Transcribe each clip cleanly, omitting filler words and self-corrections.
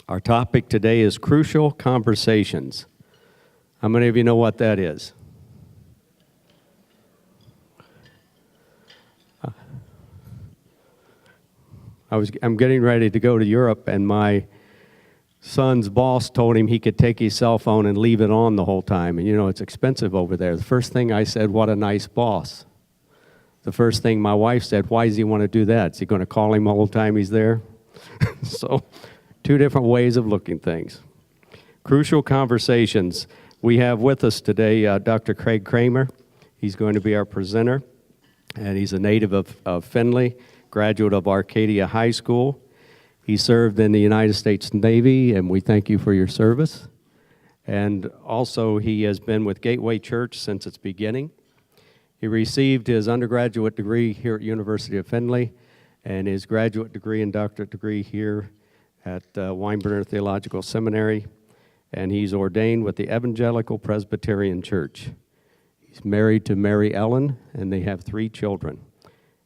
Our topic today is crucial conversations. How many of you know what that is? I'm getting ready to go to Europe, and my son's boss told him he could take his cell phone and leave it on the whole time. And you know, it's expensive over there. The first thing I said, what a nice boss. The first thing my wife said, why does he want to do that? Is he going to call him all the time he's there? So, two different ways of looking at things. Crucial conversations. We have with us today Dr. Cramer. He's going to be our presenter, and he's a native of Findlay, graduate of Arcadia High School. He served in the United States Navy, and we thank you for your service. And also, he has been with Gateway Church since its beginning. He received his undergraduate degree here at University of Findlay, and his graduate degree and doctorate degree here at Weinberger Theological Seminary, and he's ordained with the Evangelical Presbyterian Church. He's married to Mary Ellen, and they have 3 children.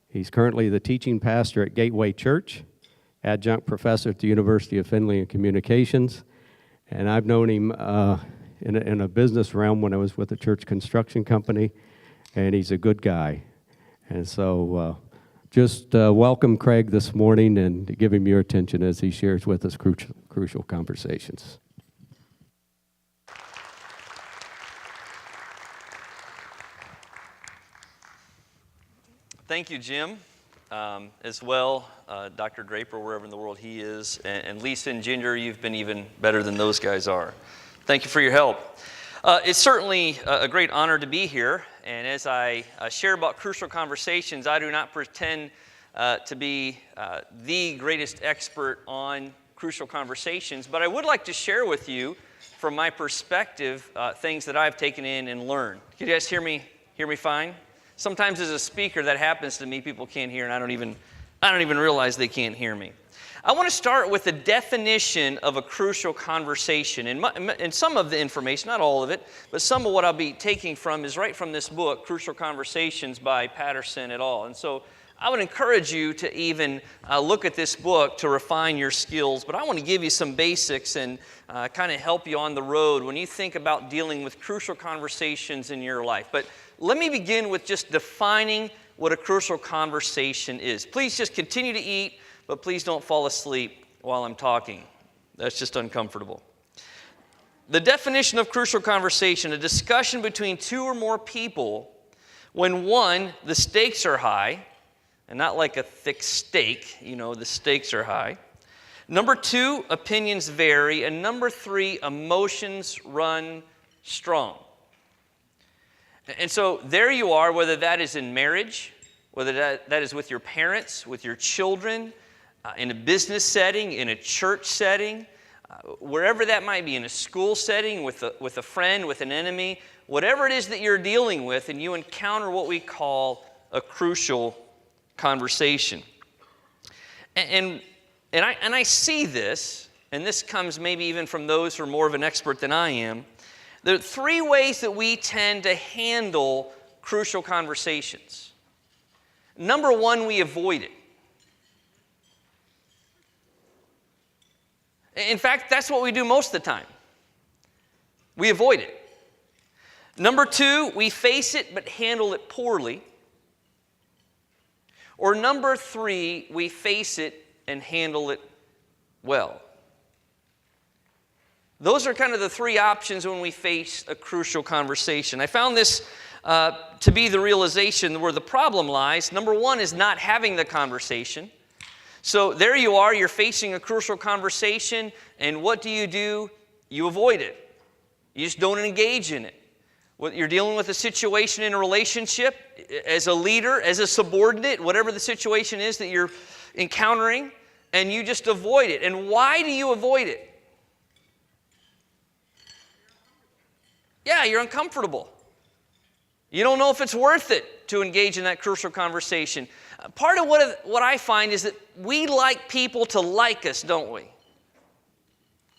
He's currently the teaching pastor at Gateway Church, adjunct professor at the University of Findlay in Communications, and I've known him in a business realm when I was with a church construction company, and he's a good guy. And so just welcome Craig this morning and give him your attention as he shares with us crucial conversations. Thank you, Jim, as well, Dr. Draper, wherever in the world he is, and Lisa and Ginger, you've been even better than those guys are. Thank you for your help. It's certainly a great honor to be here, and as I share about crucial conversations, I do not pretend to be the greatest expert on crucial conversations, but I would like to share with you, from my perspective, things that I've taken in and learned. Can you guys hear me fine? Sometimes as a speaker that happens to me, people can't hear, and I don't even realize they can't hear me. I want to start with the definition of a crucial conversation. And some of the information, not all of it, but some of what I'll be taking from is right from this book, Crucial Conversations by Patterson et al. And so I would encourage you to even look at this book to refine your skills. But I want to give you some basics and kind of help you on the road when you think about dealing with crucial conversations in your life. But let me begin with just defining what a crucial conversation is. Please just continue to eat, but please don't fall asleep while I'm talking. That's just uncomfortable. The definition of crucial conversation, a discussion between 2 or more people when 1, the stakes are high, and not like a thick steak, the stakes are high. Number 2, opinions vary, and number 3, emotions run strong. And so there you are, whether that is in marriage, whether that is with your parents, with your children, in a business setting, in a church setting, wherever that might be, in a school setting, with a friend, with an enemy, whatever it is that you're dealing with, and you encounter what we call a crucial conversation. And I see this, and this comes maybe even from those who are more of an expert than I am. There are 3 ways that we tend to handle crucial conversations. Number 1, we avoid it. In fact, that's what we do most of the time. We avoid it. Number 2, we face it but handle it poorly. Or number 3, we face it and handle it well. Those are kind of the 3 options when we face a crucial conversation. I found this to be the realization where the problem lies. Number 1 is not having the conversation. So there you are, you're facing a crucial conversation, and what do? You avoid it. You just don't engage in it. You're dealing with a situation in a relationship, as a leader, as a subordinate, whatever the situation is that you're encountering, and you just avoid it. And why do you avoid it? Yeah, you're uncomfortable. You don't know if it's worth it to engage in that crucial conversation. Part of what I find is that we like people to like us, don't we?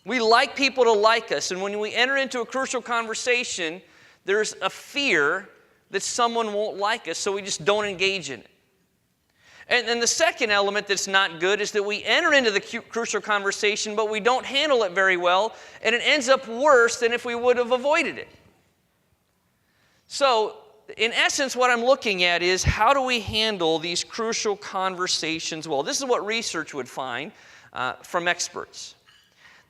We like people to like us, and when we enter into a crucial conversation, there's a fear that someone won't like us, so we just don't engage in it. And then the second element that's not good is that we enter into the crucial conversation, but we don't handle it very well, and it ends up worse than if we would have avoided it. So, in essence, what I'm looking at is how do we handle these crucial conversations well? This is what research would find from experts.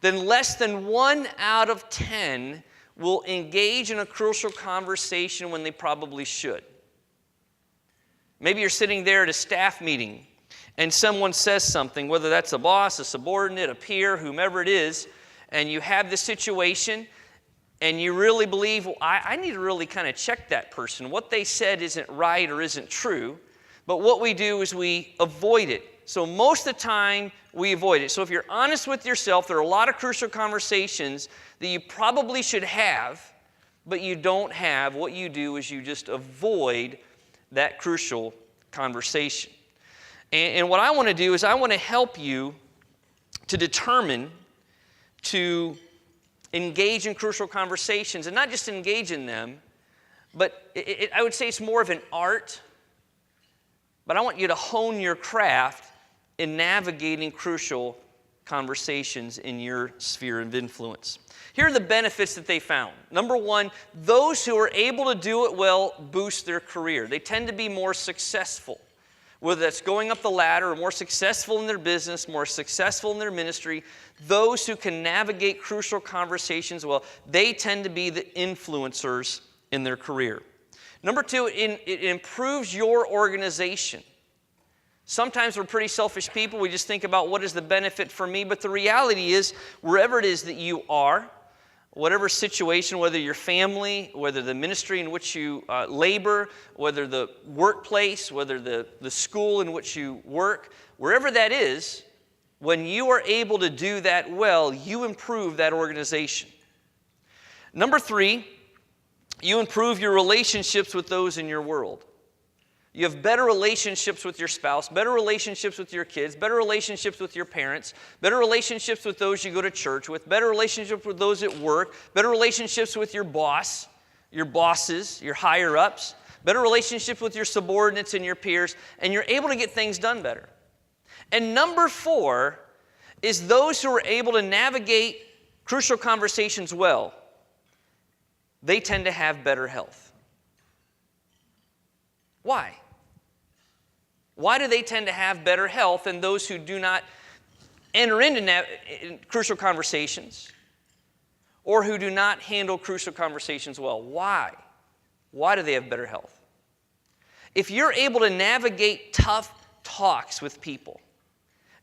Then less than 1 out of 10 will engage in a crucial conversation when they probably should. Maybe you're sitting there at a staff meeting and someone says something, whether that's a boss, a subordinate, a peer, whomever it is, and you have this situation and you really believe, well, I need to really kind of check that person. What they said isn't right or isn't true, but what we do is we avoid it. So most of the time, we avoid it. So if you're honest with yourself, there are a lot of crucial conversations that you probably should have, but you don't have. What you do is you just avoid that crucial conversation. And what I want to do is I want to help you to determine to engage in crucial conversations, and not just engage in them, but I would say it's more of an art, but I want you to hone your craft in navigating crucial conversations in your sphere of influence. Here are the benefits that they found. Number one, those who are able to do it well boost their career. They tend to be more successful, whether that's going up the ladder or more successful in their business, more successful in their ministry. Those who can navigate crucial conversations well, they tend to be the influencers in their career. Number two, it improves your organization. Sometimes we're pretty selfish people. We just think about what is the benefit for me. But the reality is, wherever it is that you are, whatever situation, whether your family, whether the ministry in which you labor, whether the workplace, whether the school in which you work, wherever that is, when you are able to do that well, you improve that organization. Number three, you improve your relationships with those in your world. You have better relationships with your spouse, better relationships with your kids, better relationships with your parents, better relationships with those you go to church with, better relationships with those at work, better relationships with your boss, your bosses, your higher-ups, better relationships with your subordinates and your peers, and you're able to get things done better. And number four is those who are able to navigate crucial conversations well, they tend to have better health. Why? Why do they tend to have better health than those who do not enter into crucial conversations or who do not handle crucial conversations well? Why? Why do they have better health? If you're able to navigate tough talks with people,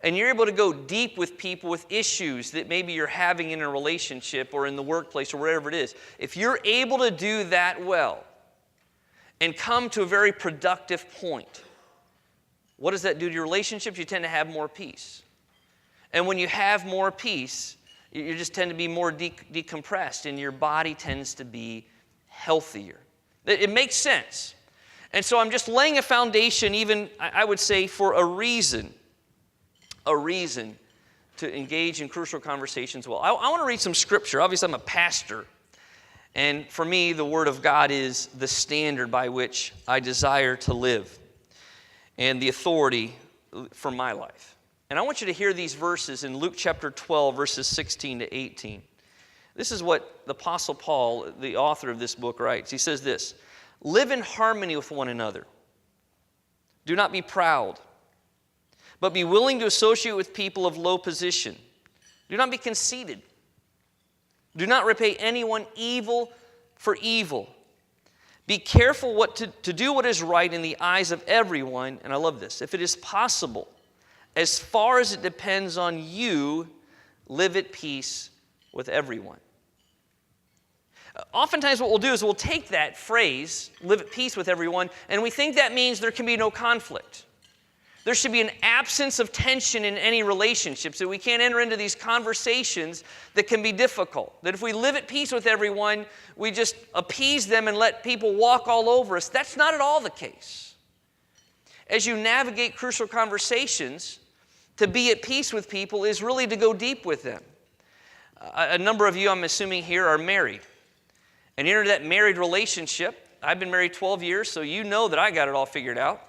and you're able to go deep with people with issues that maybe you're having in a relationship or in the workplace or wherever it is, if you're able to do that well and come to a very productive point, what does that do to your relationships? You tend to have more peace. And when you have more peace, you just tend to be more decompressed, and your body tends to be healthier. It makes sense. And so I'm just laying a foundation, even, I would say, for a reason to engage in crucial conversations well. I want to read some scripture. Obviously, I'm a pastor. And for me, the Word of God is the standard by which I desire to live and the authority for my life. And I want you to hear these verses in Luke chapter 12, verses 16 to 18. This is what the Apostle Paul, the author of this book, writes. He says this, "Live in harmony with one another. Do not be proud, but be willing to associate with people of low position. Do not be conceited. Do not repay anyone evil for evil. Be careful to do what is right in the eyes of everyone." And I love this. "If it is possible, as far as it depends on you, live at peace with everyone." Oftentimes what we'll do is we'll take that phrase, live at peace with everyone, and we think that means there can be no conflict. There should be an absence of tension in any relationships, that we can't enter into these conversations that can be difficult. That if we live at peace with everyone, we just appease them and let people walk all over us. That's not at all the case. As you navigate crucial conversations, to be at peace with people is really to go deep with them. A number of you, I'm assuming here, are married. And into that married relationship, I've been married 12 years, so you know that I got it all figured out.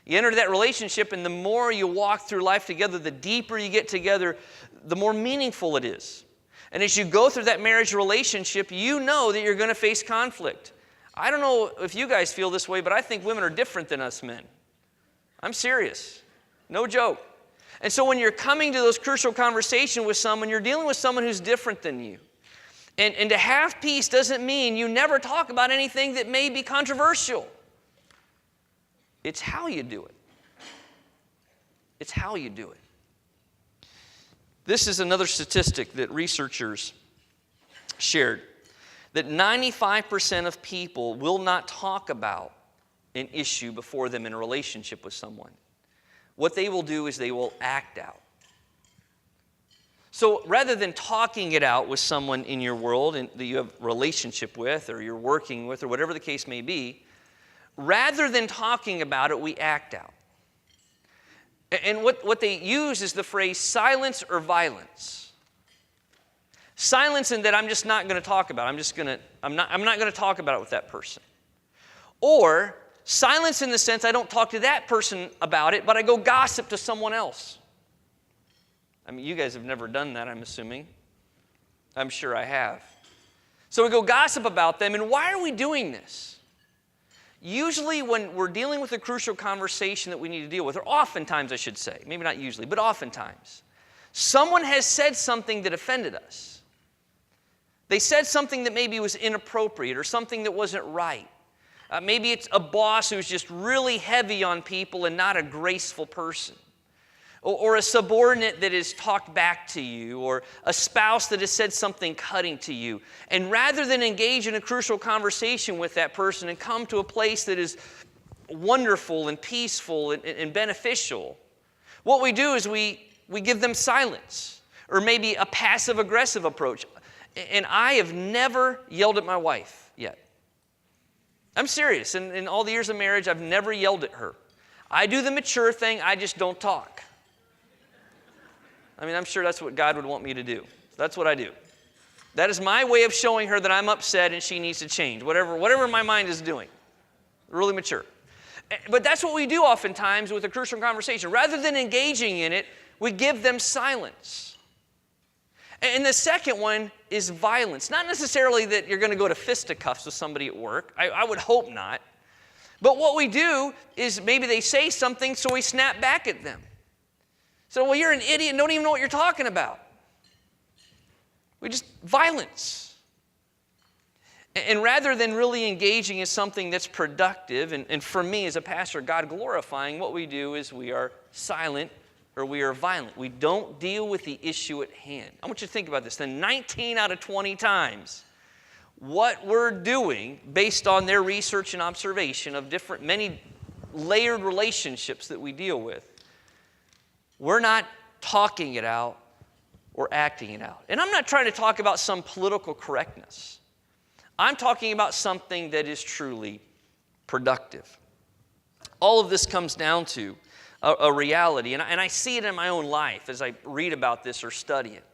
You enter that relationship, and the more you walk through life together, the deeper you get together, the more meaningful it is. And as you go through that marriage relationship, you know that you're going to face conflict. I don't know if you guys feel this way, but I think women are different than us men. I'm serious. No joke. And so when you're coming to those crucial conversations with someone, you're dealing with someone who's different than you. And to have peace doesn't mean you never talk about anything that may be controversial. It's how you do it. It's how you do it. This is another statistic that researchers shared, that 95% of people will not talk about an issue before them in a relationship with someone. What they will do is they will act out. So rather than talking it out with someone in your world and that you have a relationship with or you're working with or whatever the case may be, rather than talking about it, we act out. And what they use is the phrase silence or violence. Silence in that I'm just not going to talk about it. I'm not going to talk about it with that person. Or silence in the sense I don't talk to that person about it, but I go gossip to someone else. I mean, you guys have never done that, I'm assuming. I'm sure I have. So we go gossip about them, and why are we doing this? Usually when we're dealing with a crucial conversation that we need to deal with, or oftentimes I should say, maybe not usually, but oftentimes, someone has said something that offended us. They said something that maybe was inappropriate or something that wasn't right. Maybe it's a boss who's just really heavy on people and not a graceful person. Or a subordinate that has talked back to you, or a spouse that has said something cutting to you. And rather than engage in a crucial conversation with that person and come to a place that is wonderful and peaceful and beneficial, what we do is we give them silence, or maybe a passive-aggressive approach. And I have never yelled at my wife yet. I'm serious. In all the years of marriage, I've never yelled at her. I do the mature thing, I just don't talk. I mean, I'm sure that's what God would want me to do. That's what I do. That is my way of showing her that I'm upset and she needs to change, whatever my mind is doing. Really mature. But that's what we do oftentimes with a crucial conversation. Rather than engaging in it, we give them silence. And the second one is violence. Not necessarily that you're going to go to fisticuffs with somebody at work. I would hope not. But what we do is maybe they say something, so we snap back at them. So, well, you're an idiot and don't even know what you're talking about. We just violence. And rather than really engaging in something that's productive, and for me as a pastor, God glorifying, what we do is we are silent or we are violent. We don't deal with the issue at hand. I want you to think about this. Then 19 out of 20 times, what we're doing based on their research and observation of many layered relationships that we deal with, we're not talking it out or acting it out. And I'm not trying to talk about some political correctness. I'm talking about something that is truly productive. All of this comes down to a reality, and I see it in my own life as I read about this or study it,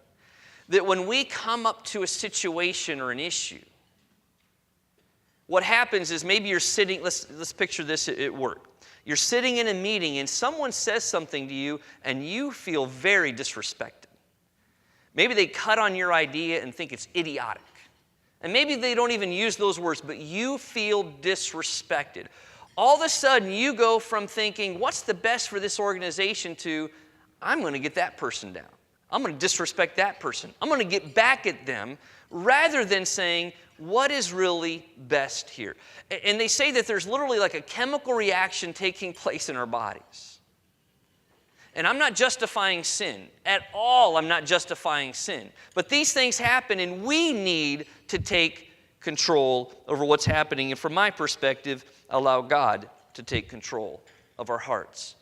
that when we come up to a situation or an issue, what happens is maybe you're sitting, let's picture this at work. You're sitting in a meeting and someone says something to you and you feel very disrespected. Maybe they cut on your idea and think it's idiotic. And maybe they don't even use those words, but you feel disrespected. All of a sudden you go from thinking, what's the best for this organization, to, I'm going to get that person down. I'm going to disrespect that person. I'm going to get back at them, rather than saying, what is really best here? And they say that there's literally like a chemical reaction taking place in our bodies. And I'm not justifying sin. At all, I'm not justifying sin. But these things happen, and we need to take control over what's happening. And from my perspective, allow God to take control of our hearts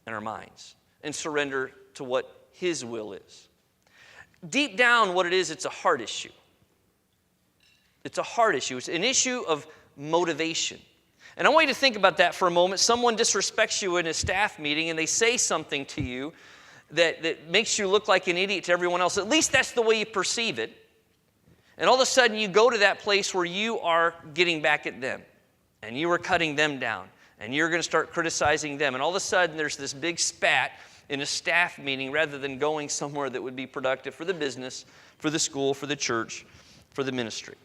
and our minds and surrender to what His will is. Deep down, what it is, it's a heart issue. It's a heart issue. It's an issue of motivation. And I want you to think about that for a moment. Someone disrespects you in a staff meeting and they say something to you that makes you look like an idiot to everyone else. At least that's the way you perceive it. And all of a sudden you go to that place where you are getting back at them and you are cutting them down and you're going to start criticizing them. And all of a sudden, there's this big spat in a staff meeting rather than going somewhere that would be productive for the business, for the school, for the church, for the ministry.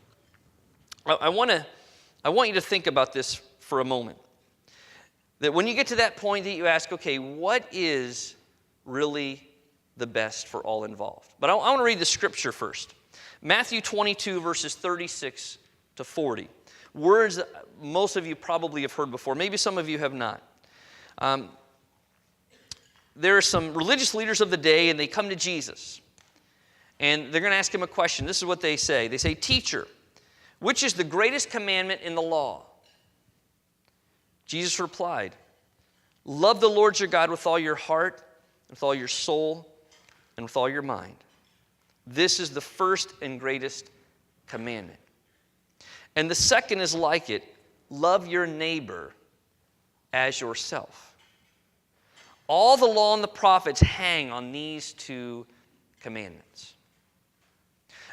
I want you to think about this for a moment. That when you get to that point that you ask, okay, what is really the best for all involved? But I want to read the scripture first. Matthew 22, verses 36 to 40. Words that most of you probably have heard before. Maybe some of you have not. There are some religious leaders of the day, and they come to Jesus. And they're going to ask him a question. This is what they say. They say, "Teacher, which is the greatest commandment in the law?" Jesus replied, "Love the Lord your God with all your heart, with all your soul, and with all your mind. This is the first and greatest commandment. And the second is like it, love your neighbor as yourself. All the law and the prophets hang on these two commandments."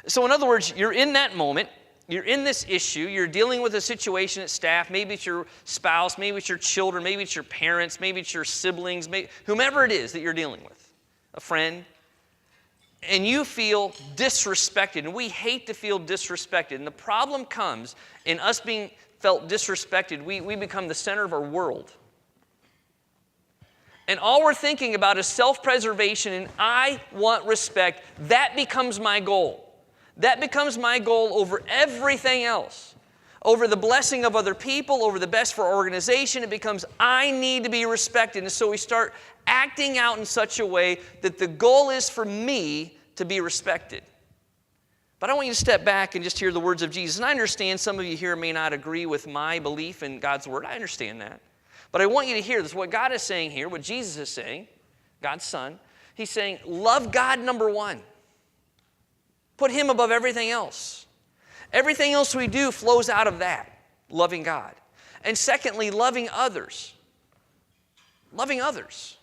So in other words, you're in that moment, you're in this issue, you're dealing with a situation at staff, maybe it's your spouse, maybe it's your children, maybe it's your parents, maybe it's your siblings, whomever it is that you're dealing with, a friend, and you feel disrespected, and we hate to feel disrespected, and the problem comes in us being felt disrespected, we become the center of our world. And all we're thinking about is self-preservation, and I want respect. That becomes my goal. That becomes my goal over everything else. Over the blessing of other people, over the best for our organization, it becomes, I need to be respected. And so we start acting out in such a way that the goal is for me to be respected. But I want you to step back and just hear the words of Jesus. And I understand some of you here may not agree with my belief in God's Word. I understand that. But I want you to hear this. What God is saying here, what Jesus is saying, God's Son, He's saying, love God number one. Put Him above everything else. Everything else we do flows out of that, loving God. And secondly, loving others. Loving others.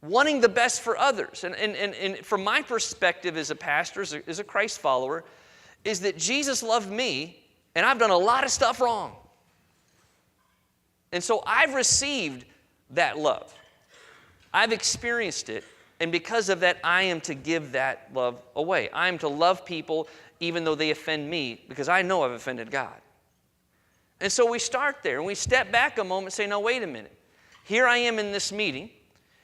Wanting the best for others. And from my perspective as a pastor, as a Christ follower, is that Jesus loved me, and I've done a lot of stuff wrong. And so I've received that love. I've experienced it. And because of that, I am to give that love away. I am to love people even though they offend me, because I know I've offended God. And so we start there, and we step back a moment and say, no, wait a minute. Here I am in this meeting.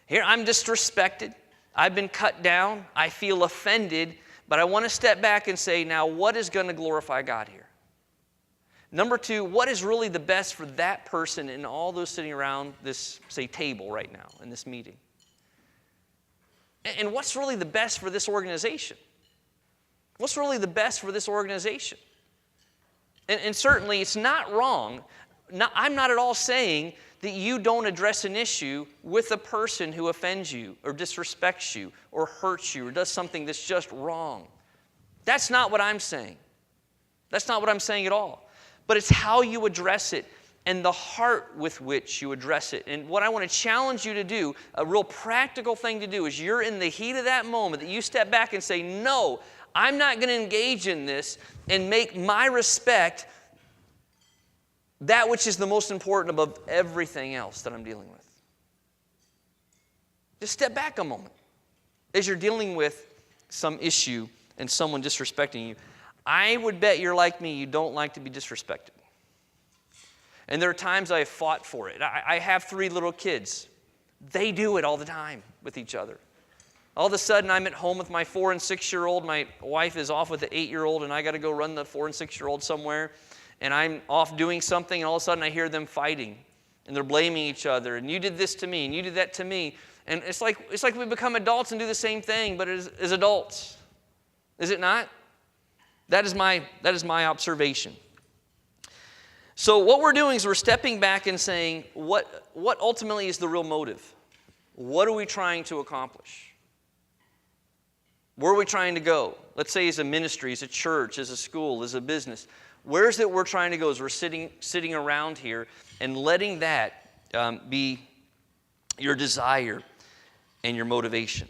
Here I'm disrespected. I've been cut down. I feel offended. But I want to step back and say, now, what is going to glorify God here? Number two, what is really the best for that person and all those sitting around this, say, table right now in this meeting? And what's really the best for this organization? What's really the best for this organization? And certainly it's not wrong. I'm not at all saying that you don't address an issue with a person who offends you or disrespects you or hurts you or does something that's just wrong. That's not what I'm saying. That's not what I'm saying at all. But it's how you address it and the heart with which you address it. And what I want to challenge you to do, a real practical thing to do, is you're in the heat of that moment that you step back and say, no, I'm not going to engage in this and make my respect that which is the most important above everything else that I'm dealing with. Just step back a moment as you're dealing with some issue and someone disrespecting you. I would bet you're like me, you don't like to be disrespected. And there are times I have fought for it. I have 3 little kids. They do it all the time with each other. All of a sudden, I'm at home with my 4- and 6-year-old. My wife is off with the 8-year-old, and I got to go run the 4- and 6-year-old somewhere. And I'm off doing something, and all of a sudden I hear them fighting. And they're blaming each other. And you did this to me, and you did that to me. And it's like we become adults and do the same thing, but as adults. Is it not? That is my observation. So what we're doing is we're stepping back and saying, what ultimately is the real motive? What are we trying to accomplish? Where are we trying to go? Let's say as a ministry, as a church, as a school, as a business. Where is it we're trying to go as we're sitting around here and letting that be your desire and your motivation?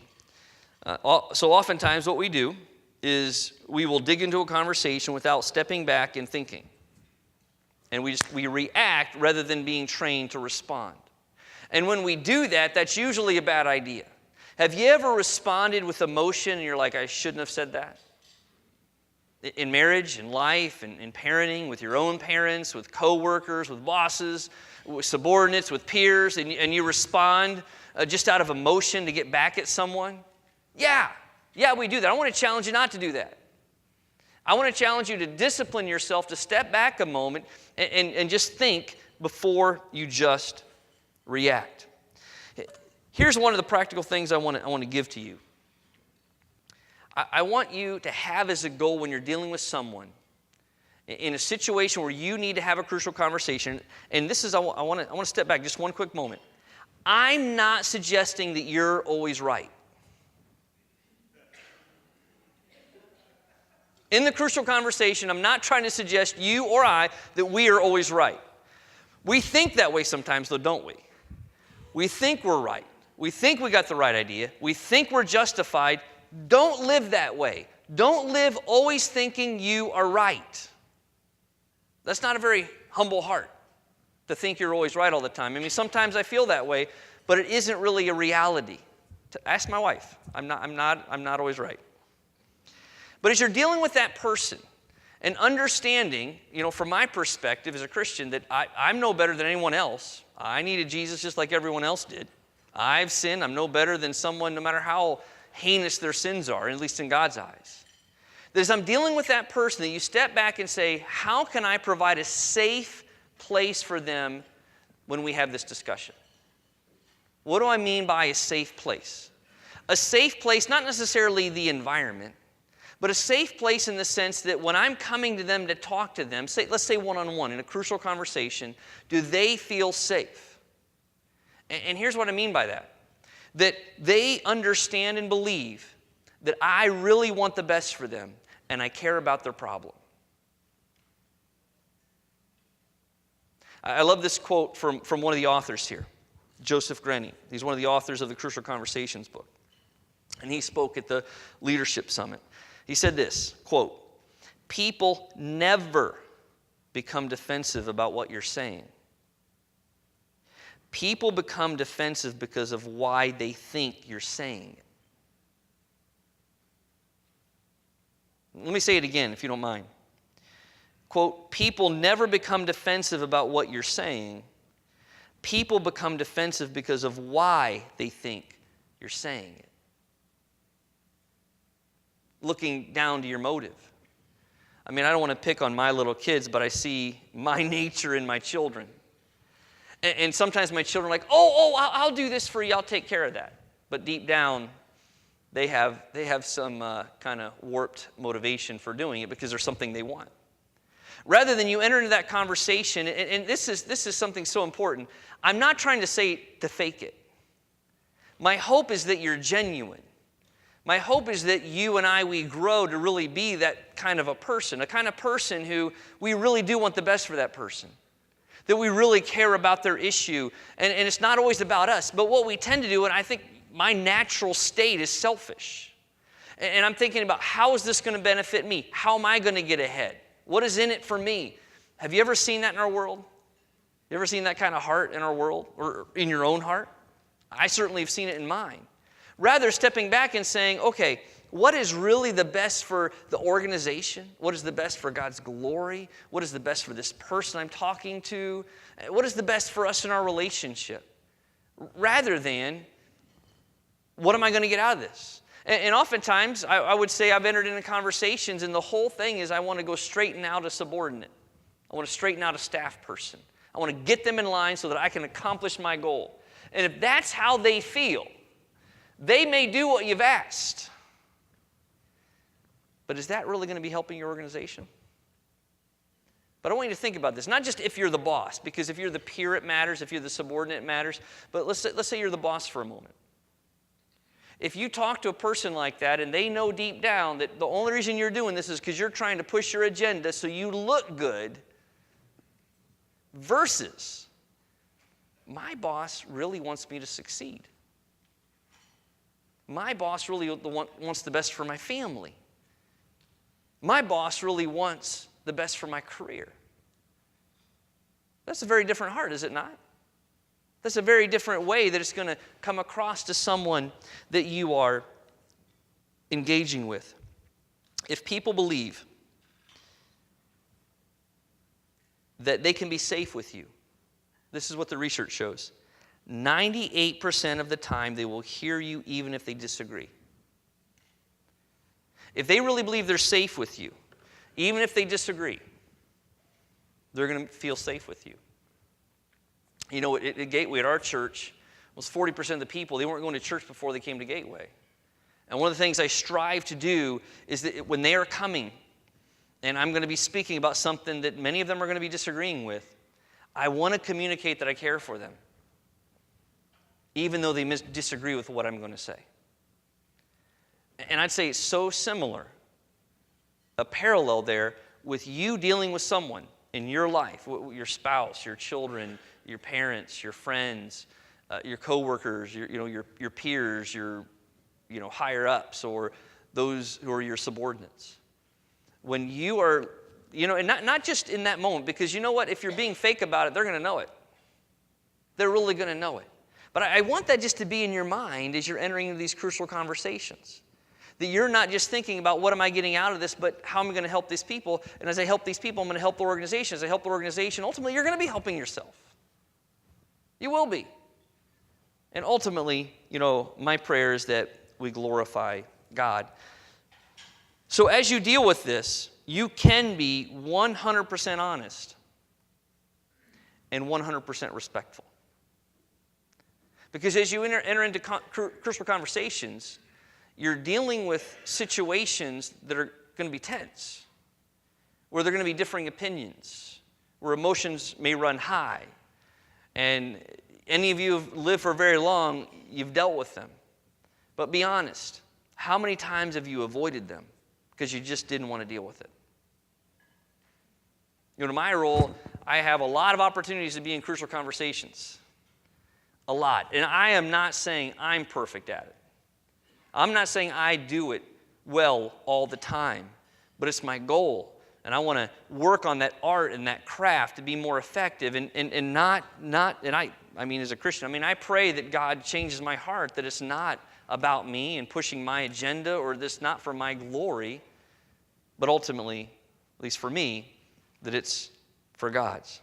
So oftentimes what we do is we will dig into a conversation without stepping back and thinking. And we react rather than being trained to respond. And when we do that, that's usually a bad idea. Have you ever responded with emotion and you're like, I shouldn't have said that? In marriage, in life, in parenting, with your own parents, with coworkers, with bosses, with subordinates, with peers, and you respond just out of emotion to get back at someone? Yeah, we do that. I want to challenge you not to do that. I want to challenge you to discipline yourself, to step back a moment and just think before you just react. Here's one of the practical things I want to give to you. I want you to have as a goal when you're dealing with someone in a situation where you need to have a crucial conversation, and this is, I want to step back just one quick moment. I'm not suggesting that you're always right. In the crucial conversation, I'm not trying to suggest you or I that we are always right. We think that way sometimes, though, don't we? We think we're right. We think we got the right idea. We think we're justified. Don't live that way. Don't live always thinking you are right. That's not a very humble heart, to think you're always right all the time. I mean, sometimes I feel that way, but it isn't really a reality. Ask my wife. I'm not always right. But as you're dealing with that person and understanding, from my perspective as a Christian, that I'm no better than anyone else. I needed Jesus just like everyone else did. I've sinned. I'm no better than someone, no matter how heinous their sins are, at least in God's eyes. That as I'm dealing with that person, that you step back and say, how can I provide a safe place for them when we have this discussion? What do I mean by a safe place? A safe place, not necessarily the environment, but a safe place in the sense that when I'm coming to them to talk to them, let's say one-on-one in a crucial conversation, do they feel safe? And here's what I mean by that. That they understand and believe that I really want the best for them and I care about their problem. I love this quote from one of the authors here, Joseph Grenny. He's one of the authors of the Crucial Conversations book. And he spoke at the Leadership Summit. He said this, quote, "People never become defensive about what you're saying. People become defensive because of why they think you're saying it." Let me say it again, if you don't mind. Quote, "People never become defensive about what you're saying. People become defensive because of why they think you're saying it." Looking down to your motive. I mean, I don't want to pick on my little kids, but I see my nature in my children. And sometimes my children are like, I'll do this for you, I'll take care of that. But deep down, they have some kind of warped motivation for doing it because there's something they want. Rather than you enter into that conversation, and this is something so important, I'm not trying to say to fake it. My hope is that you're genuine. My hope is that you and we grow to really be that kind of a kind of person who we really do want the best for that person. That we really care about their issue. And it's not always about us. But what we tend to do, and I think my natural state is selfish. And I'm thinking about, how is this going to benefit me? How am I going to get ahead? What is in it for me? Have you ever seen that in our world? You ever seen that kind of heart in our world? Or in your own heart? I certainly have seen it in mine. Rather, stepping back and saying, okay, what is really the best for the organization? What is the best for God's glory? What is the best for this person I'm talking to? What is the best for us in our relationship? Rather than, what am I going to get out of this? And oftentimes, I would say I've entered into conversations, and the whole thing is I want to go straighten out a subordinate. I want to straighten out a staff person. I want to get them in line so that I can accomplish my goal. And if that's how they feel, they may do what you've asked. But is that really going to be helping your organization? But I want you to think about this, not just if you're the boss, because if you're the peer it matters, if you're the subordinate it matters, but let's say you're the boss for a moment. If you talk to a person like that and they know deep down that the only reason you're doing this is because you're trying to push your agenda so you look good, versus my boss really wants me to succeed. My boss really wants the best for my family. My boss really wants the best for my career. That's a very different heart, is it not? That's a very different way that it's going to come across to someone that you are engaging with. If people believe that they can be safe with you, this is what the research shows. 98% of the time they will hear you even if they disagree. If they really believe they're safe with you, even if they disagree, they're going to feel safe with you. You know, at Gateway, at our church, was 40% of the people, they weren't going to church before they came to Gateway. And one of the things I strive to do is that when they are coming, and I'm going to be speaking about something that many of them are going to be disagreeing with, I want to communicate that I care for them, even though they disagree with what I'm going to say. And I'd say it's so similar, a parallel there with you dealing with someone in your life, your spouse, your children, your parents, your friends, your coworkers, your peers, your higher ups, or those who are your subordinates. When you are, and not just in that moment, because you know what? If you're being fake about it, they're going to know it. They're really going to know it. But I want that just to be in your mind as you're entering into these crucial conversations. That you're not just thinking about what am I getting out of this, but how am I going to help these people? And as I help these people, I'm going to help the organization. As I help the organization, ultimately, you're going to be helping yourself. You will be. And ultimately, my prayer is that we glorify God. So as you deal with this, you can be 100% honest and 100% respectful. Because as you enter into crucial conversations, you're dealing with situations that are going to be tense, where there are going to be differing opinions, where emotions may run high. And any of you who've lived for very long, you've dealt with them. But be honest, how many times have you avoided them because you just didn't want to deal with it? In my role, I have a lot of opportunities to be in crucial conversations. A lot. And I am not saying I'm perfect at it. I'm not saying I do it well all the time, but it's my goal. And I want to work on that art and that craft to be more effective and I mean, as a Christian, I pray that God changes my heart, that it's not about me and pushing my agenda, or this not for my glory, but ultimately, at least for me, that it's for God's.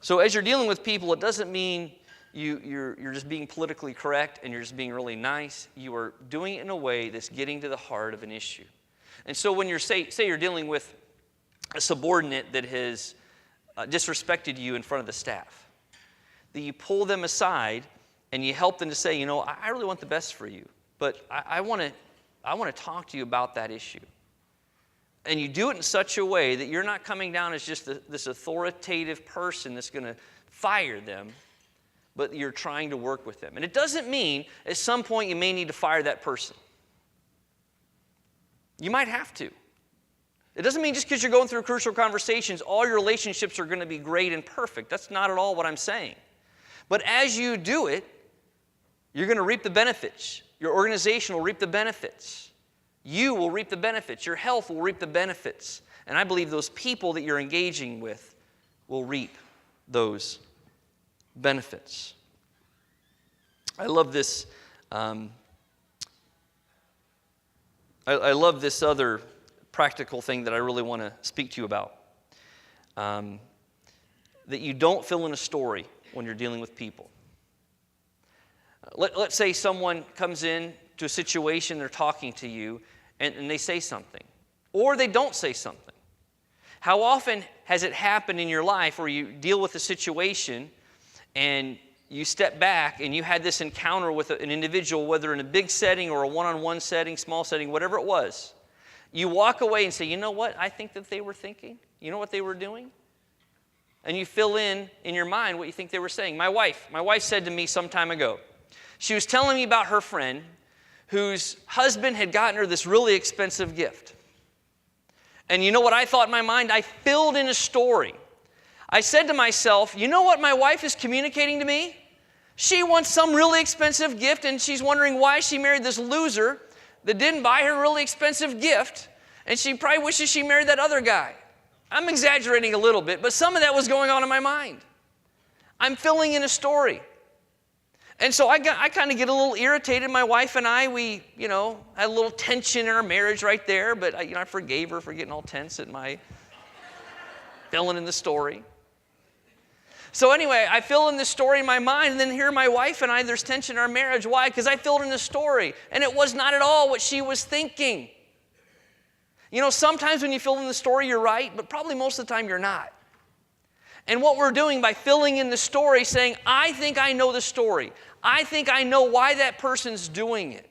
So as you're dealing with people, it doesn't mean you're just being politically correct and you're just being really nice. You are doing it in a way that's getting to the heart of an issue. And so when you're, say you're dealing with a subordinate that has disrespected you in front of the staff, that you pull them aside and you help them to say, I really want the best for you, but I want to talk to you about that issue. And you do it in such a way that you're not coming down as just this authoritative person that's going to fire them, but you're trying to work with them. And it doesn't mean at some point you may need to fire that person. You might have to. It doesn't mean just because you're going through crucial conversations, all your relationships are going to be great and perfect. That's not at all what I'm saying. But as you do it, you're going to reap the benefits. Your organization will reap the benefits. You will reap the benefits. Your health will reap the benefits. And I believe those people that you're engaging with will reap those benefits. I love this. I love this other practical thing that I really want to speak to you about. That you don't fill in a story when you're dealing with people. Let's say someone comes in to a situation, they're talking to you, and they say something. Or they don't say something. How often has it happened in your life where you deal with a situation and you step back and you had this encounter with an individual, whether in a big setting or a one-on-one setting, small setting, whatever it was. You walk away and say, you know what I think that they were thinking? You know what they were doing? And you fill in your mind what you think they were saying. My wife said to me some time ago, she was telling me about her friend whose husband had gotten her this really expensive gift. And you know what I thought in my mind? I filled in a story. I said to myself, you know what my wife is communicating to me? She wants some really expensive gift, and she's wondering why she married this loser that didn't buy her a really expensive gift, and she probably wishes she married that other guy. I'm exaggerating a little bit, but some of that was going on in my mind. I'm filling in a story. And so I kind of get a little irritated. My wife and I, we, had a little tension in our marriage right there, but I forgave her for getting all tense at my filling in the story. So anyway, I fill in the story in my mind, and then here my wife and I, there's tension in our marriage. Why? Because I filled in the story, and it was not at all what she was thinking. Sometimes when you fill in the story, you're right, but probably most of the time you're not. And what we're doing by filling in the story, saying, I think I know the story. I think I know why that person's doing it.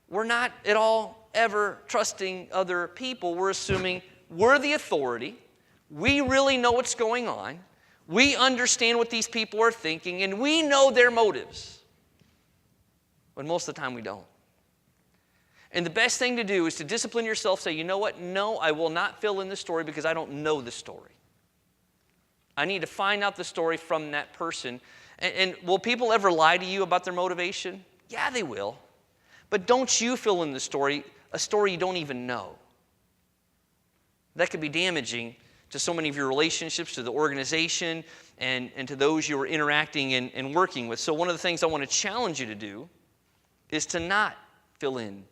We're not at all ever trusting other people. We're assuming we're the authority. We really know what's going on. We understand what these people are thinking, and we know their motives. But most of the time we don't. And the best thing to do is to discipline yourself, say, you know what? No, I will not fill in the story because I don't know the story. I need to find out the story from that person. And will people ever lie to you about their motivation? Yeah, they will. But don't you fill in the story, a story you don't even know. That could be damaging to so many of your relationships, to the organization, and to those you are interacting and working with. So one of the things I want to challenge you to do is to not fill in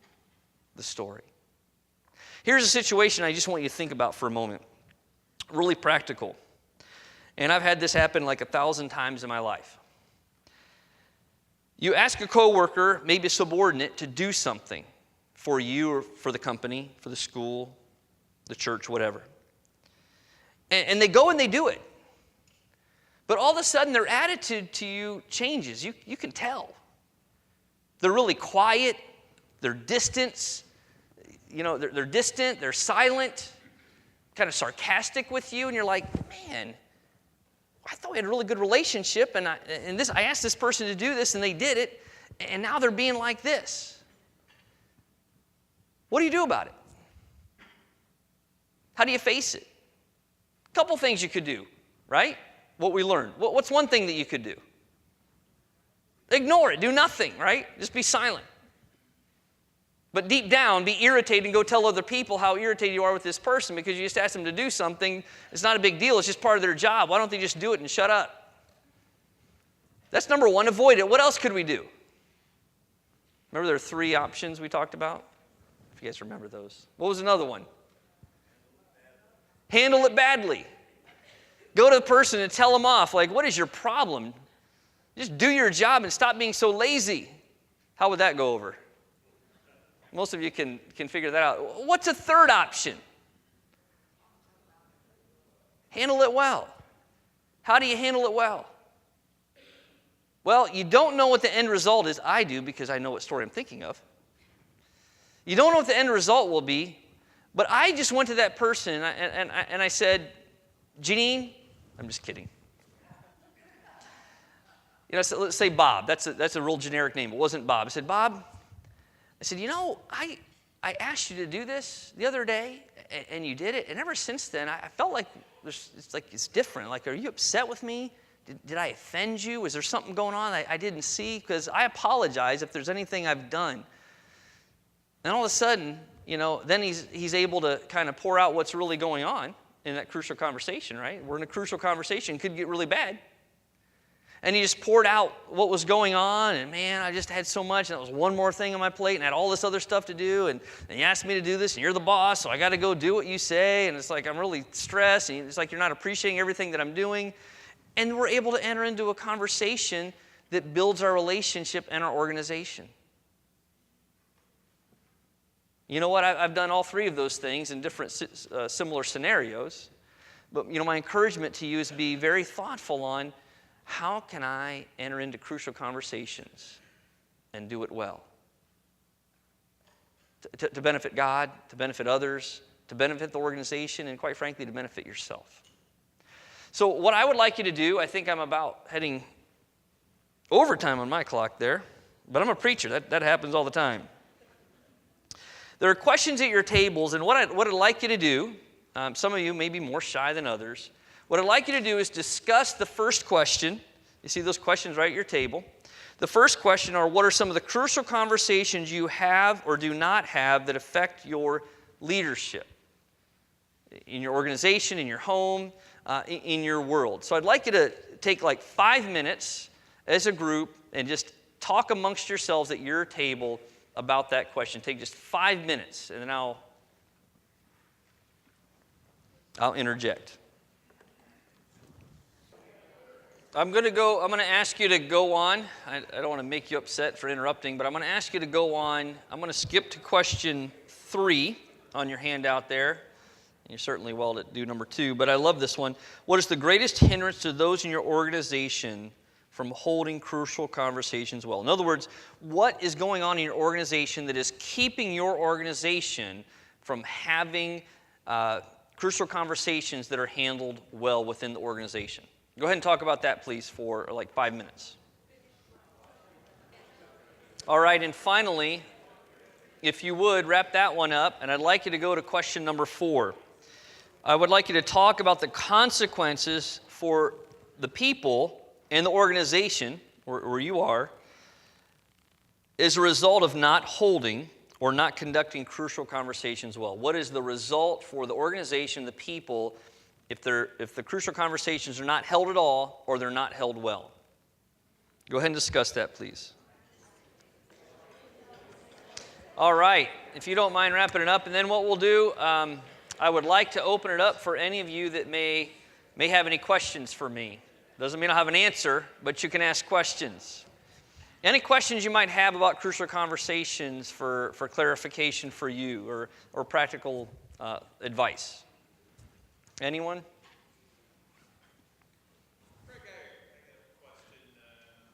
the story. Here's a situation I just want you to think about for a moment. Really practical. And I've had this happen like 1,000 times in my life. You ask a coworker, maybe a subordinate, to do something for you or for the company, for the school, the church, whatever. And they go and they do it. But all of a sudden, their attitude to you changes. You can tell. They're really quiet. They're distant. They're distant. They're silent. Kind of sarcastic with you. And you're like, man, I thought we had a really good relationship. And I asked this person to do this, and they did it. And now they're being like this. What do you do about it? How do you face it? A couple things you could do, right? What we learned. What's one thing that you could do? Ignore it. Do nothing, right? Just be silent. But deep down, be irritated and go tell other people how irritated you are with this person because you just asked them to do something. It's not a big deal. It's just part of their job. Why don't they just do it and shut up? That's number one. Avoid it. What else could we do? Remember there are 3 options we talked about? If you guys remember those. What was another one? Handle it badly. Go to the person and tell them off. Like, what is your problem? Just do your job and stop being so lazy. How would that go over? Most of you can figure that out. What's a third option? Handle it well. How do you handle it well? Well, you don't know what the end result is. I do because I know what story I'm thinking of. You don't know what the end result will be, but I just went to that person and I said, Janine, I'm just kidding. Let's say Bob. That's a real generic name. It wasn't Bob. I said, Bob, I said, I asked you to do this the other day, and you did it. And ever since then, I felt like it's different. Like, are you upset with me? Did I offend you? Was there something going on I didn't see? Because I apologize if there's anything I've done. And all of a sudden, then he's able to kind of pour out what's really going on in that crucial conversation, right? We're in a crucial conversation. It could get really bad. And he just poured out what was going on, and man, I just had so much, and that was one more thing on my plate, and I had all this other stuff to do, and you asked me to do this, and you're the boss, so I got to go do what you say, and it's like I'm really stressed, and it's like you're not appreciating everything that I'm doing. And we're able to enter into a conversation that builds our relationship and our organization. You know what? I've done all 3 of those things in different similar scenarios, but my encouragement to you is be very thoughtful on how can I enter into crucial conversations and do it well? To benefit God, to benefit others, to benefit the organization, and quite frankly, to benefit yourself. So what I would like you to do, I think I'm about heading overtime on my clock there, but I'm a preacher. That happens all the time. There are questions at your tables, and what I'd like you to do, some of you may be more shy than others, what I'd like you to do is discuss the first question. You see those questions right at your table. The first question are, what are some of the crucial conversations you have or do not have that affect your leadership? In your organization, in your home, in your world. So I'd like you to take like 5 minutes as a group and just talk amongst yourselves at your table about that question. Take just 5 minutes, and then I'll interject. I'm going to ask you to go on. I don't want to make you upset for interrupting, but I'm going to ask you to go on. I'm going to skip to question 3 on your handout there. You're certainly well to do number 2, but I love this one. What is the greatest hindrance to those in your organization from holding crucial conversations well? In other words, what is going on in your organization that is keeping your organization from having crucial conversations that are handled well within the organization? Go ahead and talk about that, please, for like 5 minutes. All right, and finally, if you would, wrap that one up, and I'd like you to go to question number 4. I would like you to talk about the consequences for the people and the organization, where you are, as a result of not holding or not conducting crucial conversations well. What is the result for the organization, the people, if the crucial conversations are not held at all or they're not held well? Go ahead and discuss that, please. All right, if you don't mind wrapping it up, and then what we'll do, I would like to open it up for any of you that may have any questions for me. Doesn't mean I'll have an answer, but you can ask questions. Any questions you might have about crucial conversations for clarification for you or practical advice? Anyone? Greg, I have a question.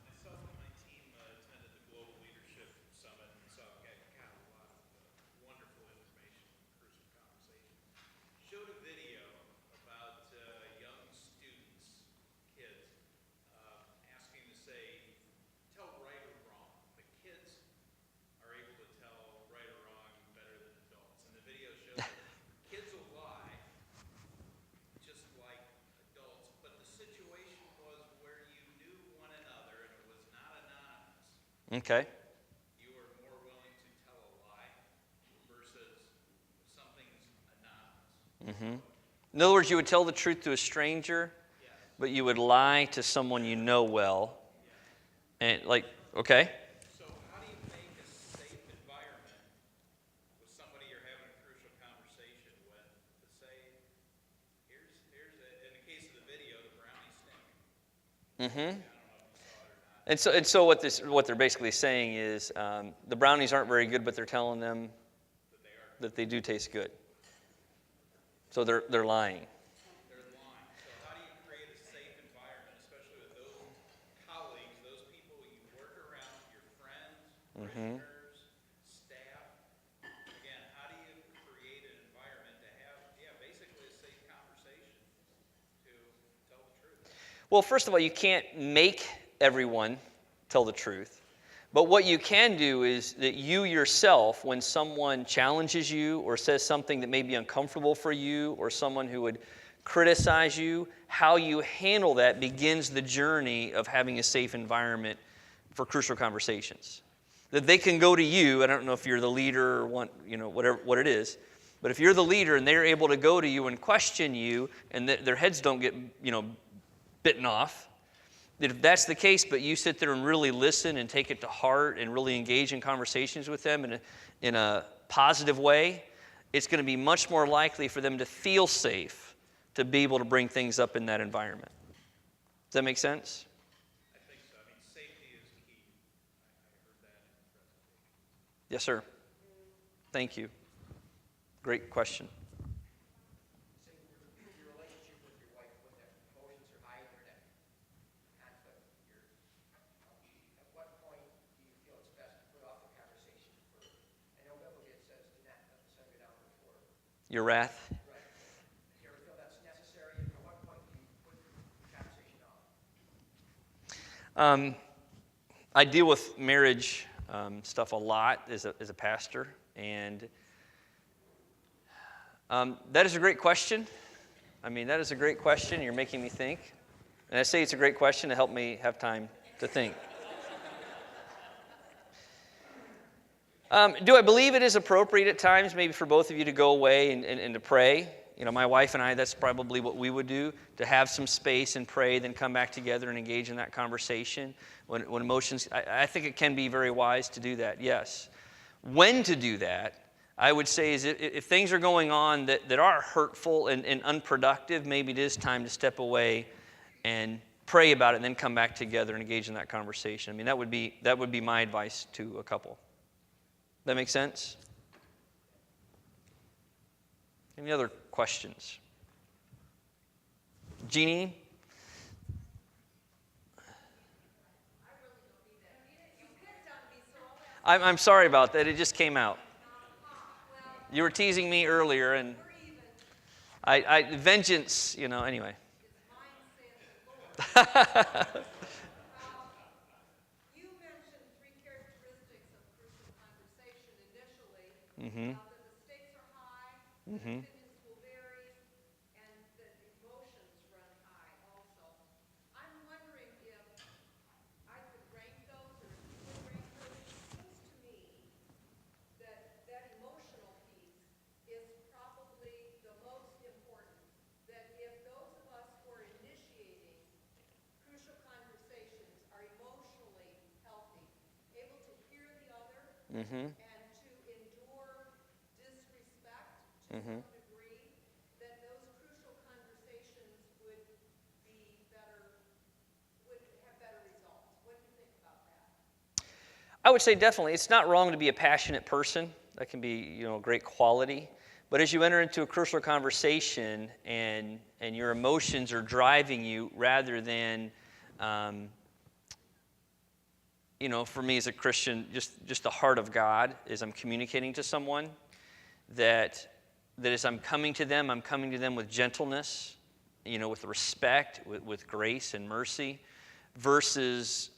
Myself and my team attended the Global Leadership Summit, and so I got a lot of wonderful information from Crucial Conversations. Showed a video about young students, kids, asking to say, tell right or wrong. The kids are able to tell right or wrong better than adults. And the video showed that kids will lie just like adults, but the situation was where you knew one another and it was not anonymous. Okay. You are more willing to tell a lie versus something's anonymous. In other words, you would tell the truth to a stranger, Yes. but you would lie to someone you know well. And like, okay. So how do you make a safe environment with somebody you're having a crucial conversation with to say, here's in the case of the video, the brownie stink. And so what they're basically saying is the brownies aren't very good, but they're telling them that they do taste good. So they're lying. They're lying. So how do you create a safe environment, especially with those colleagues, those people you work around, your friends, prisoners, staff? Again, how do you create an environment to have, basically a safe conversation to tell the truth? Well, first of all, you can't make everyone tell the truth. But what you can do is that you yourself, when someone challenges you or says something that may be uncomfortable for you, or someone who would criticize you, how you handle that begins the journey of having a safe environment for crucial conversations. That they can go to you. I don't know if you're the leader or whatever what it is, but if you're the leader and they're able to go to you and question you, and their heads don't get bitten off. That if that's the case, but you sit there and really listen and take it to heart and really engage in conversations with them in a positive way, it's going to be much more likely for them to feel safe to be able to bring things up in that environment. Does that make sense? I think so. I mean, safety is key. I heard that in the presentation. Yes, sir. Thank you. Great question. Your relationship with your wife, when the emotions are high or that conflict, at what point do you feel it's best to put off the conversation for, I know biblically it says to not send it down before. Your wrath. Right. Do you ever feel that's necessary? At what point do you put the conversation off? I deal with marriage stuff a lot as a pastor, and that is a great question. I mean, that is a great question. You're making me think. And I say it's a great question to help me have time to think. Do I believe it is appropriate at times maybe for both of you to go away and to pray My wife and I, that's probably what we would do, to have some space and pray, then come back together and engage in that conversation. When emotions, I think it can be very wise to do that, yes. When to do that, I would say, is if things are going on that are hurtful and unproductive, maybe it is time to step away and pray about it and then come back together and engage in that conversation. I mean, that would be my advice to a couple. That make sense? Any other questions? Jeannie? I'm sorry about that. It just came out. You were teasing me earlier, and vengeance, anyway. You mentioned three characteristics of crucial conversation initially. Mm-hmm. That the stakes are high, Mm-hmm. opinions will vary, and that emotions run high also. I'm wondering if I could rank those, or if you would rank those. It seems to me that emotional piece is probably the most important. That if those of us who are initiating crucial conversations are emotionally healthy, able to hear the other, Mm-hmm. and to endure disrespect to some degree, that those crucial conversations would be better, would have better results. What do you think about that? I would say definitely. It's not wrong to be a passionate person. That can be, a great quality. But as you enter into a crucial conversation and your emotions are driving you rather than, for me as a Christian, just the heart of God as I'm communicating to someone, that as I'm coming to them with gentleness, with respect, with grace and mercy, versus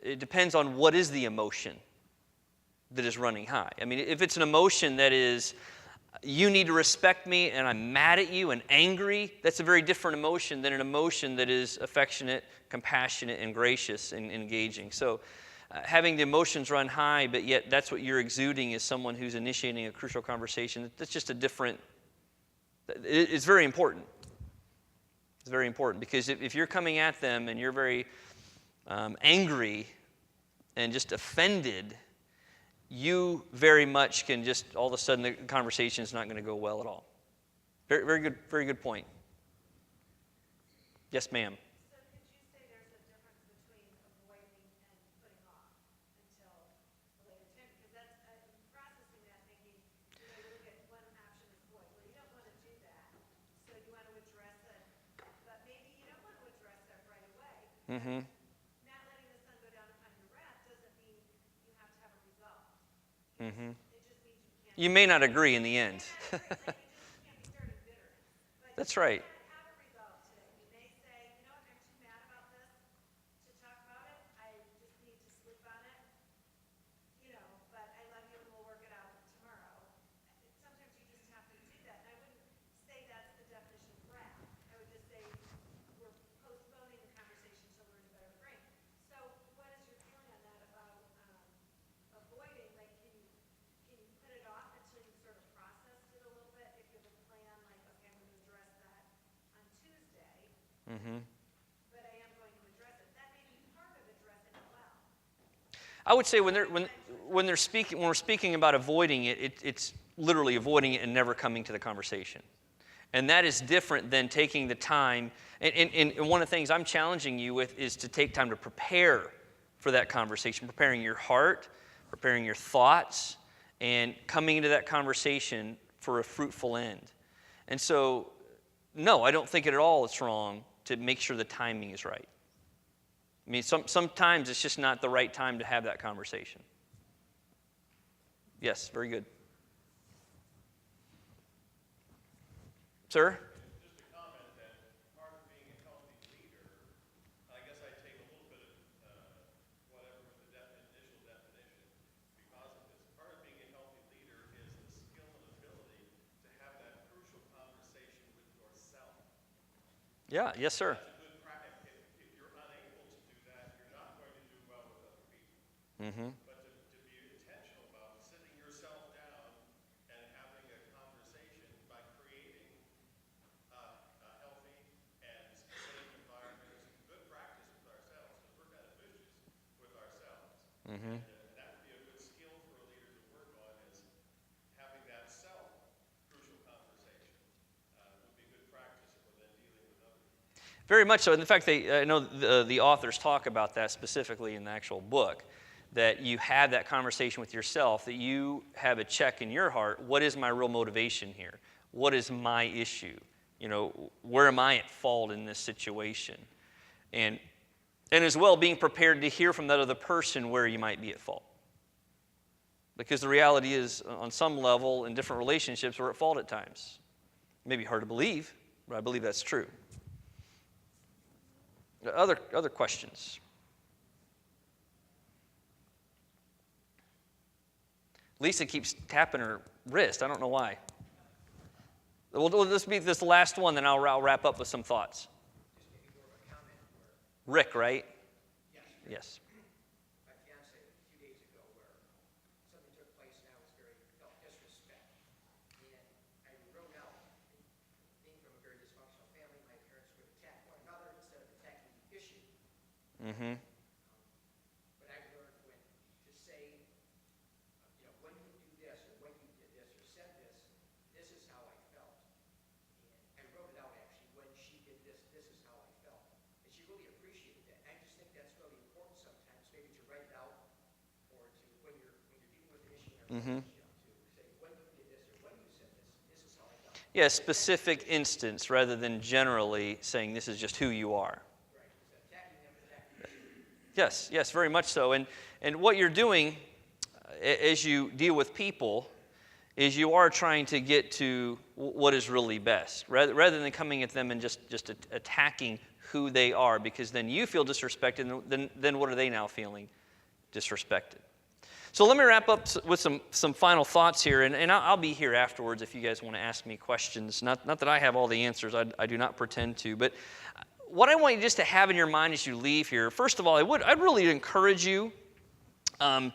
it depends on what is the emotion that is running high. I mean, if it's an emotion that is, you need to respect me and I'm mad at you and angry, that's a very different emotion than an emotion that is affectionate, compassionate, and gracious and engaging. So having the emotions run high, but yet that's what you're exuding as someone who's initiating a crucial conversation, that's just a different, it's very important. It's very important because if you're coming at them and you're very angry and just offended, you very much can just, all of a sudden, the conversation is not going to go well at all. Very good point. Yes, ma'am. So could you say there's a difference between avoiding and putting off until a later time? Because that's, I'm processing that thinking, you look at one option is avoid. Well, you don't want to do that, so you want to address it, but maybe you don't want to address it right away. Mm-hmm. Not letting the sun go down upon your wrath doesn't mean you have to have a result. Mm-hmm. It just means you can't. You may not agree in the end. Like you just can't be starting bitter. But That's right. you can't have a result today. You may say, I'm too mad about this to talk about it. I just need to sleep on it. But I love you and we'll work it out tomorrow. Sometimes you just have to do that. And I wouldn't say that's the definition of wrath. I would just say we're postponing the conversation until we're in a better frame. So what is your feeling on that about avoiding? Like, can you put it off until you sort of processed it a little bit? If you have a plan, like, okay, I'm going to address that on Tuesday, Mm-hmm. but I am going to address it. That may be part of addressing it well. I would say when we're speaking about avoiding it, it's literally avoiding it and never coming to the conversation. And that is different than taking the time. And one of the things I'm challenging you with is to take time to prepare for that conversation, preparing your heart, preparing your thoughts, and coming into that conversation for a fruitful end. And so, no, I don't think at all it's wrong to make sure the timing is right. I mean, sometimes it's just not the right time to have that conversation. Yes, very good. Sir? Just a comment that part of being a healthy leader, I guess I take a little bit of whatever was the initial definition because of this. Part of being a healthy leader is the skill and ability to have that crucial conversation with yourself. Yeah, yes, sir. That's a good practice. If you're unable to do that, you're not going to do well with other people. Mm-hmm. But to be intentional about sitting yourself down and having a conversation by creating And that would be a good skill for a leader to work on, is having that self-crucial conversation. Would be good practice for then dealing with others. Very much so. In fact, I know the authors talk about that specifically in the actual book, that you have that conversation with yourself, that you have a check in your heart. What is my real motivation here? What is my issue? You know, where am I at fault in this situation? And as well, being prepared to hear from that other person where you might be at fault. Because the reality is, on some level, in different relationships, we're at fault at times. It may be hard to believe, but I believe that's true. Other questions? Lisa keeps tapping her wrist. I don't know why. Well, this be this last one, then I'll wrap up with some thoughts. Just maybe more of a comment where, Rick, right? yes, Yes. my fiance a few days ago where something took place and I was felt disrespect. And I wrote out, being from a very dysfunctional family, my parents would attack one another instead of attacking the issue. Mm-hmm. But I learned when to say, when you do this, or when you did this, or said this, this is how I felt. And I wrote it out actually, when she did this, this is how I felt. And she really appreciated that. And I just think that's really important sometimes, maybe to write it out, or to, when you're dealing with an issue in a relationship, to say, when you did this, or when you said this, this is how I felt. Yeah, specific instance rather than generally saying this is just who you are. Right, so attacking them, attacking the issue. Yes, very much so. And what you're doing as you deal with people is you are trying to get to what is really best, rather than coming at them and just attacking who they are, because then you feel disrespected, and then what are they now feeling? Disrespected. So let me wrap up with some final thoughts here, and I'll be here afterwards if you guys want to ask me questions. Not that I have all the answers, I do not pretend to, but what I want you just to have in your mind as you leave here, first of all, I'd really encourage you, to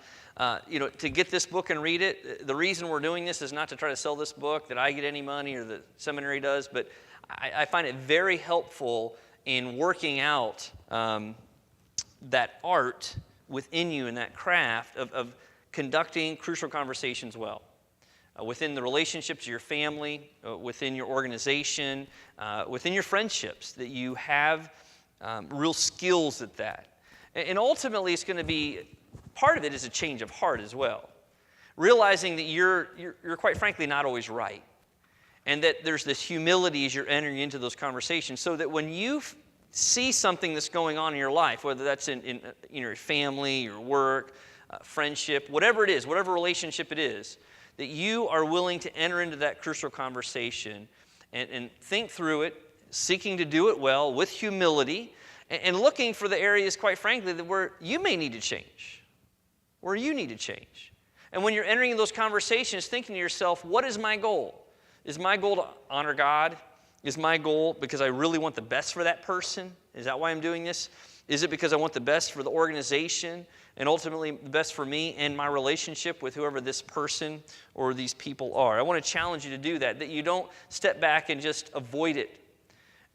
get this book and read it. The reason we're doing this is not to try to sell this book, that I get any money or the seminary does, but I find it very helpful in working out that art within you and that craft of conducting crucial conversations well. Within the relationships of your family, within your organization, within your friendships, that you have real skills at that. And ultimately, it's going to be, part of it is a change of heart as well. Realizing that you're quite frankly not always right. And that there's this humility as you're entering into those conversations, so that when you see something that's going on in your life, whether that's in your family, your work, friendship, whatever it is, whatever relationship it is, that you are willing to enter into that crucial conversation and think through it, seeking to do it well with humility, and looking for the areas, quite frankly, that where you may need to change, where you need to change. And when you're entering those conversations, thinking to yourself, what is my goal? Is my goal to honor God? Is my goal because I really want the best for that person? Is that why I'm doing this? Is it because I want the best for the organization and ultimately the best for me and my relationship with whoever this person or these people are? I want to challenge you to do that you don't step back and just avoid it,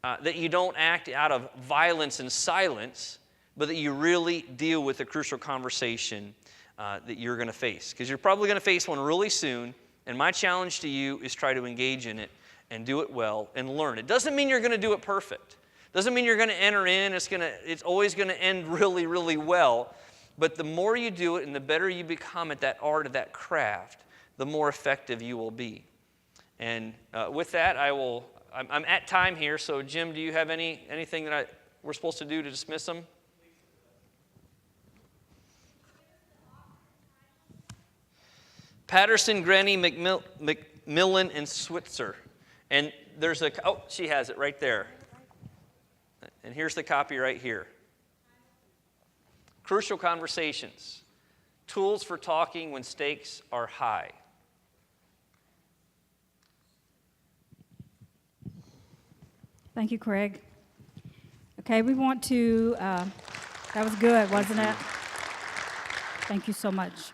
that you don't act out of violence and silence, but that you really deal with the crucial conversation that you're going to face. Because you're probably going to face one really soon, and my challenge to you is try to engage in it and do it well and learn. It doesn't mean you're going to do it perfect. Doesn't mean you're going to enter in. It's always going to end really, really well. But the more you do it and the better you become at that art, of that craft, the more effective you will be. And with that, I'm at time here. So Jim, do you have anything that we're supposed to do to dismiss them? Patterson, Granny, McMillan, and Switzer. And there's she has it right there. And here's the copy right here. Crucial Conversations. Tools for talking when stakes are high. Thank you, Craig. Okay, we want to, that was good, wasn't it? Thank you so much.